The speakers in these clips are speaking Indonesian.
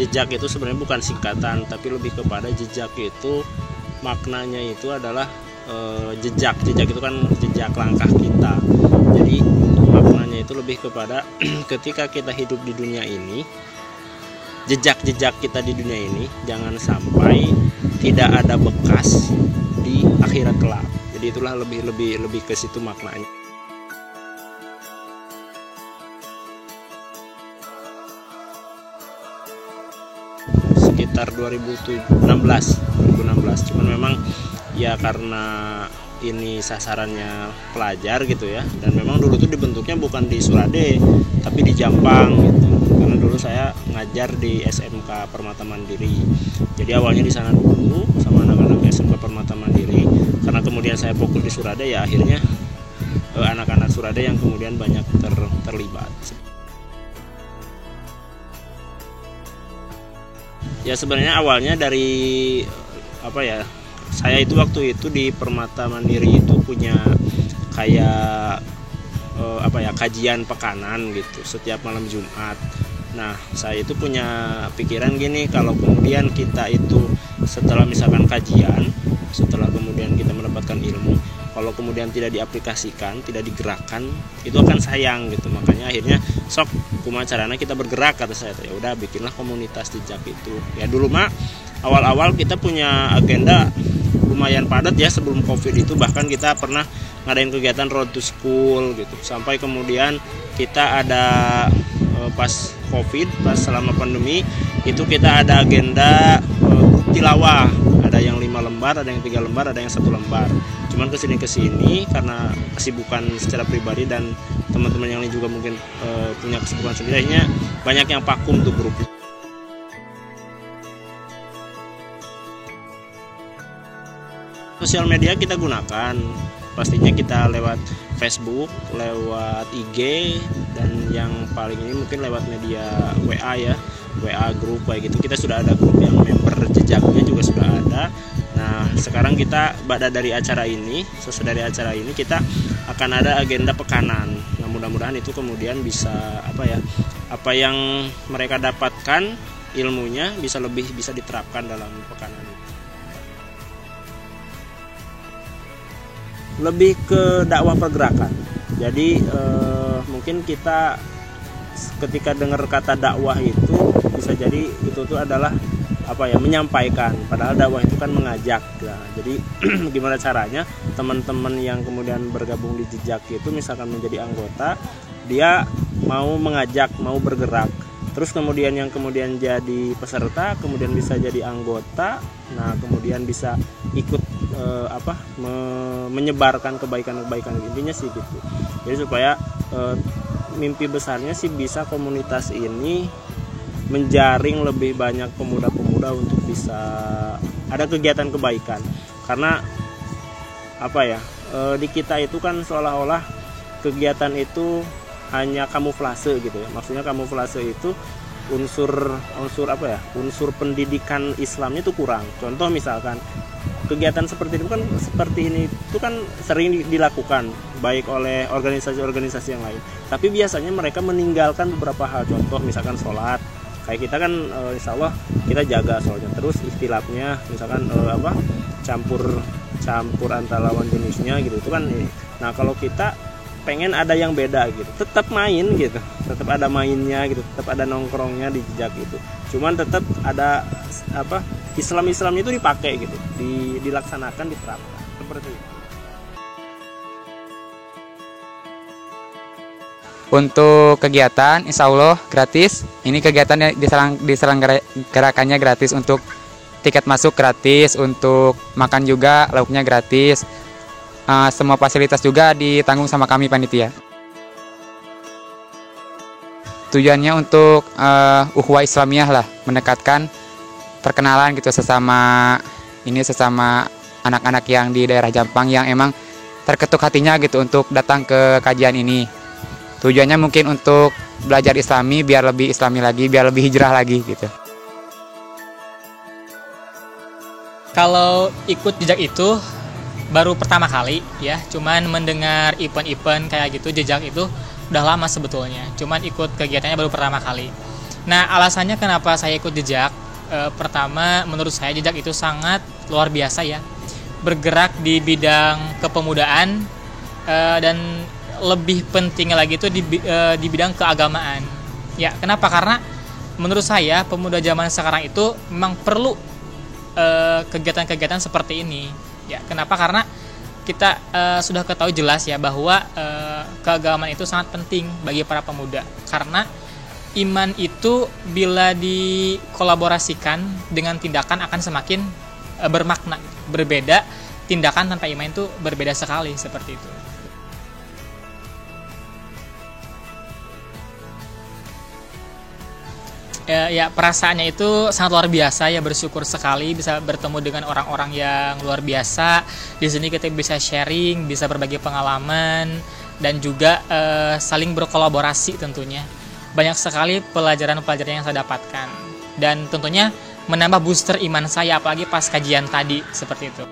jejak itu sebenarnya bukan singkatan, tapi lebih kepada jejak itu maknanya itu adalah jejak itu kan jejak langkah kita. Jadi maknanya itu lebih kepada ketika kita hidup di dunia ini, jejak kita di dunia ini jangan sampai tidak ada bekas di akhirat kelak. Jadi itulah lebih ke situ maknanya. Sekitar 2016. Cuman memang ya karena ini sasarannya pelajar gitu ya, dan memang dulu tuh dibentuknya bukan di Surade tapi di Jampang gitu. Karena dulu saya ngajar di SMK Permata Mandiri. Jadi awalnya di sana dulu sama anak-anak SMK Permata Mandiri. Karena kemudian saya fokus di Surade, ya akhirnya anak-anak Surade yang kemudian banyak terlibat. Ya sebenarnya awalnya dari saya itu waktu itu di Permata Mandiri itu punya kayak kajian pekanan gitu setiap malam Jumat. Nah, saya itu punya pikiran gini, kalau kemudian kita itu setelah misalkan kajian, setelah kemudian kita mendapatkan ilmu, kalau kemudian tidak diaplikasikan, tidak digerakkan, itu akan sayang gitu. Makanya akhirnya sok kumaha carana kita bergerak, kata saya. Ya udah bikinlah komunitas jejak itu. Ya dulu mah awal-awal kita punya agenda lumayan padat ya sebelum Covid itu, bahkan kita pernah ngadain kegiatan road to school gitu. Sampai kemudian kita ada pas Covid, pas selama pandemi itu kita ada agenda tilawah. Ada yang 5 lembar, ada yang 3 lembar, ada yang 1 lembar. Cuman kesini karena kesibukan secara pribadi dan teman-teman yang lain juga mungkin punya kesibukan sendiri, akhirnya banyak yang vakum tuh grup. Sosial media kita gunakan, pastinya kita lewat Facebook, lewat IG, dan yang paling ini mungkin lewat media WA ya, WA grup kayak gitu. Kita sudah ada grup yang member jejaknya juga sudah ada. Nah sekarang kita dari acara ini, sesudah dari acara ini kita akan ada agenda pekanan. Nah mudah-mudahan itu kemudian bisa apa yang mereka dapatkan ilmunya bisa diterapkan dalam pekanan itu. Lebih ke dakwah pergerakan. Jadi mungkin kita ketika dengar kata dakwah itu bisa jadi itu tuh adalah menyampaikan, padahal dakwah itu kan mengajak. Nah, jadi gimana caranya teman-teman yang kemudian bergabung di jejak itu misalkan menjadi anggota, dia mau mengajak, mau bergerak. Terus kemudian yang kemudian jadi peserta, kemudian bisa jadi anggota. Nah, kemudian bisa ikut menyebarkan kebaikan-kebaikan, intinya sih gitu. Jadi supaya mimpi besarnya sih bisa komunitas ini menjaring lebih banyak pemuda-pemuda untuk bisa ada kegiatan kebaikan. Karena di kita itu kan seolah-olah kegiatan itu hanya kamuflase gitu ya. Maksudnya kamuflase itu unsur pendidikan Islamnya itu kurang. Contoh misalkan kegiatan seperti ini itu kan sering dilakukan baik oleh organisasi-organisasi yang lain. Tapi biasanya mereka meninggalkan beberapa hal. Contoh misalkan sholat. Kayak kita kan insya Allah kita jaga sholatnya. Terus ikhtilafnya misalkan campur antara lawan jenisnya gitu. Itu kan ini. Nah kalau kita pengen ada yang beda gitu, tetap main gitu, tetap ada mainnya gitu, tetap ada nongkrongnya di jejak gitu. Cuman tetap ada Islam-Islamnya itu dipakai gitu, dilaksanakan, diterapkan seperti itu. Untuk kegiatan insya Allah gratis. Ini kegiatan diselenggarakannya gratis, untuk tiket masuk gratis, untuk makan juga lauknya gratis. Semua fasilitas juga ditanggung sama kami panitia. Tujuannya untuk ukhuwah Islamiyah lah, mendekatkan perkenalan gitu sesama anak-anak yang di daerah Jampang yang emang terketuk hatinya gitu untuk datang ke kajian ini. Tujuannya mungkin untuk belajar Islami biar lebih Islami lagi, biar lebih hijrah lagi gitu. Kalau ikut jejak itu baru pertama kali ya, cuman mendengar event-event kayak gitu jejak itu udah lama sebetulnya, cuman ikut kegiatannya baru pertama kali. Nah, alasannya kenapa saya ikut jejak? Pertama, menurut saya jejak itu sangat luar biasa ya. Bergerak di bidang kepemudaan dan lebih pentingnya lagi itu di bidang keagamaan. Ya, kenapa? Karena menurut saya pemuda zaman sekarang itu memang perlu kegiatan-kegiatan seperti ini. Ya, kenapa? Karena kita sudah ketahui jelas ya bahwa keagamaan itu sangat penting bagi para pemuda. Karena iman itu bila dikolaborasikan dengan tindakan akan semakin bermakna. Berbeda, tindakan tanpa iman itu berbeda sekali seperti itu. Ya, perasaannya itu sangat luar biasa ya, bersyukur sekali bisa bertemu dengan orang-orang yang luar biasa. Di sini kita bisa sharing, bisa berbagi pengalaman dan juga saling berkolaborasi tentunya. Banyak sekali pelajaran-pelajaran yang saya dapatkan dan tentunya menambah booster iman saya apalagi pas kajian tadi seperti itu.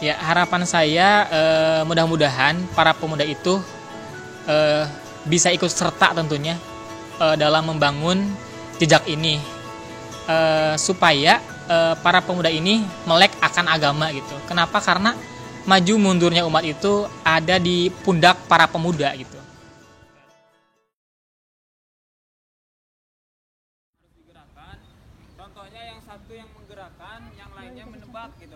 Ya, harapan saya mudah-mudahan para pemuda itu bisa ikut serta tentunya dalam membangun jejak ini supaya para pemuda ini melek akan agama gitu. Kenapa? Karena maju mundurnya umat itu ada di pundak para pemuda gitu. Contohnya yang satu yang menggerakkan, yang lainnya menebak gitu.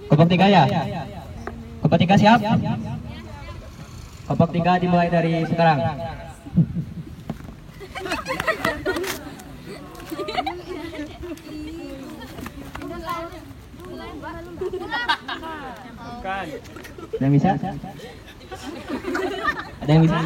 Kelompok 3 ya? Kelompok 3 siap? Kelompok 3 dimulai dari sekarang. Bukan. Ada yang bisa? Ada yang bisa?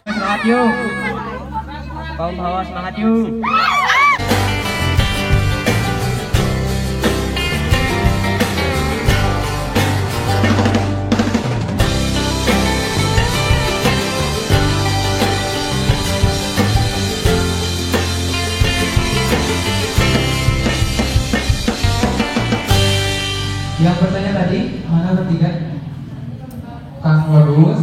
Semangat yuk. Kaum hawa semangat yuk. Yang bertanya tadi mana bertiga? Kang Wadus.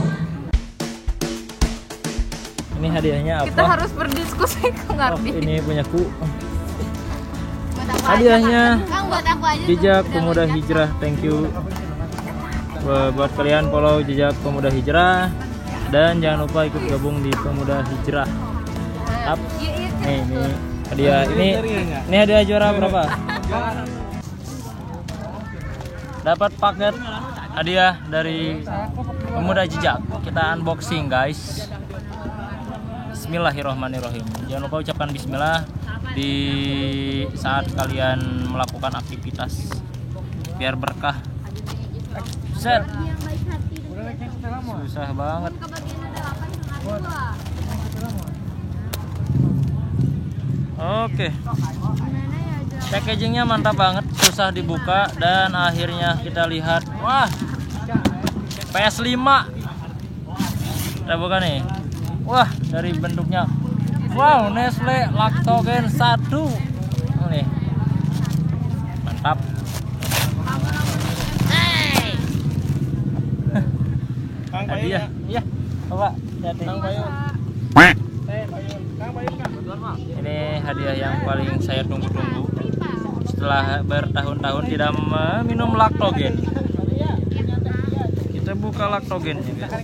Ini hadiahnya apa? Kita harus berdiskusi ke Ngardi. Ini punyaku. Buat aku Hadiahnya aja, Kang. Buat aku aja. Jejak Pemuda Hijrah. Thank you. Buat kalian follow Jejak Pemuda Hijrah dan jangan lupa ikut gabung di Pemuda Hijrah. Up. Nih, ini hadiah. Ini hadiah juara berapa? Dapat paket hadiah dari Pemuda Jejak. Kita unboxing, guys. Bismillahirrahmanirrahim. Jangan lupa ucapkan bismillah di saat kalian melakukan aktivitas biar berkah. Set. Susah banget. Oke. Packagingnya mantap banget, susah dibuka dan akhirnya kita lihat, wah, PS5. Kita buka nih. Wah, dari bentuknya, wow, Nestle Lactogen 1. Nih, mantap. Hadiah, iya, Bapak. Ini hadiah yang paling saya tunggu-tunggu. Setelah bertahun-tahun tidak minum Lactogen, kita buka Lactogen juga.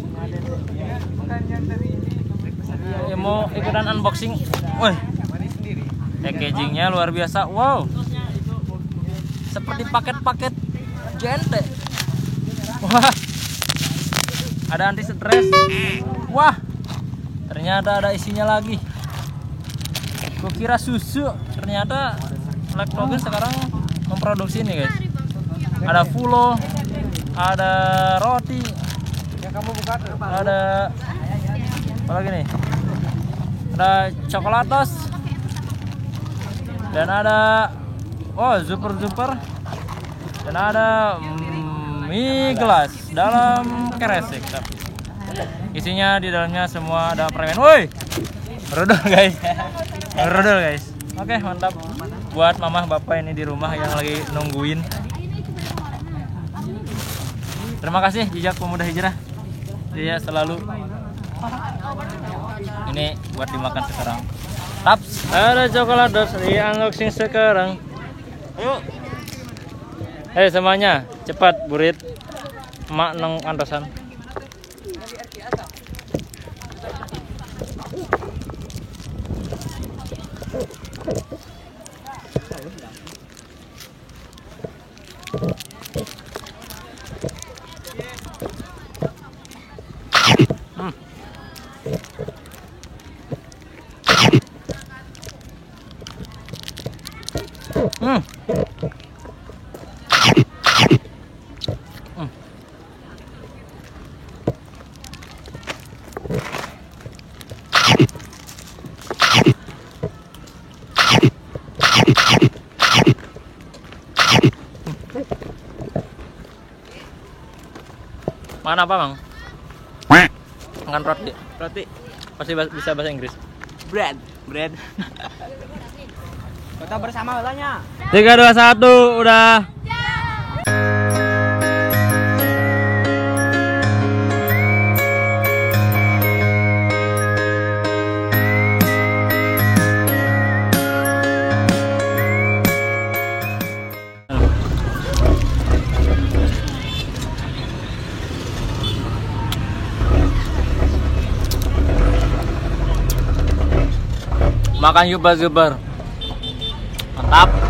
Mau ikutan unboxing? Wih, packagingnya luar biasa. Wow, seperti paket-paket jente. Wah, ada anti stres. Wah, ternyata ternyata ada isinya lagi. Kukira susu, ternyata Lactogen sekarang memproduksi ini guys. Ada fulo, ada roti, ada apa lagi nih? Ada coklatos, dan ada super, dan ada mie gelas dalam keresek. Tapi isinya di dalamnya semua ada permen. Woi, rodol guys. Oke, mantap buat mamah bapak ini di rumah yang lagi nungguin. Terima kasih Jejak Pemuda Hijrah. Dia selalu ini buat dimakan sekarang. Taps, ada coklat dos di unboxing sekarang. Ayo. Semuanya, cepat burit. Mak neng antosan. Makan apa, Bang? Makan roti. Pasti bisa bahasa Inggris. Bread. Foto bersama katanya. 3, 2, 1, udah. Makan yuk Zubar. Mantap.